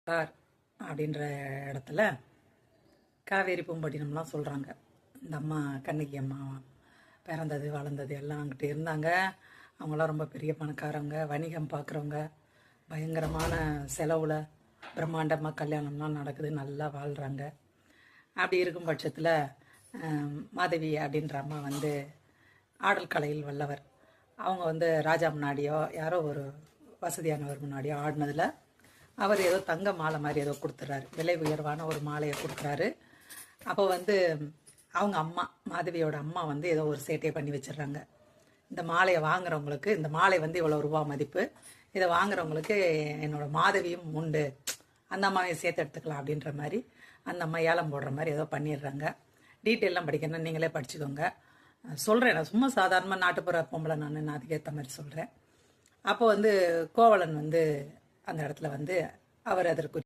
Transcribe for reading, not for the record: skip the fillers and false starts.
Sir அப்படின்ற இடத்துல காவேரி பூம்பட்டினம்லாம் சொல்கிறாங்க. இந்த அம்மா கண்ணகி அம்மா பிறந்தது வளர்ந்தது எல்லாம் அங்கிட்ட இருந்தாங்க. அவங்களாம் ரொம்ப பெரிய பணக்காரவங்க, வணிகம் பார்க்குறவங்க, பயங்கரமான செலவில் பிரம்மாண்டமாக கல்யாணம்லாம் நடக்குது, நல்லா வாழ்கிறாங்க. அப்படி இருக்கும் பட்சத்தில் மாதவி அப்படின்ற அம்மா வந்து ஆடல் கலையில் வல்லவர். அவங்க வந்து ராஜா முன்னாடியோ யாரோ ஒரு வசதியானவர் முன்னாடியோ ஆடினதில் அவர் ஏதோ தங்க மாலை மாதிரி ஏதோ கொடுத்துட்றாரு, விலை உயர்வான ஒரு மாலையை கொடுக்குறாரு. அப்போ வந்து அவங்க அம்மா மாதவியோட அம்மா வந்து ஏதோ ஒரு சேட்டையை பண்ணி வச்சிடுறாங்க. இந்த மாலையை வாங்குறவங்களுக்கு இந்த மாலை வந்து இவ்வளோ ரூபா மதிப்பு, இதை வாங்குறவங்களுக்கு என்னோட மாதவியும் உண்டு, அந்த அம்மாவை சேர்த்து எடுத்துக்கலாம் அப்படின்ற மாதிரி அந்த அம்மா ஏலம் போடுற மாதிரி ஏதோ பண்ணிடுறாங்க. டீட்டெயிலாம் படிக்கணும்னா நீங்களே படிச்சுக்கோங்க. சொல்கிறேன், நான் சும்மா சாதாரணமாக நாட்டுப்புற பொம்பளை, நான் அதுக்கேற்ற மாதிரி சொல்கிறேன். அப்போ வந்து கோவலன் வந்து அந்த இடத்துல வந்து அவர் அதற்கு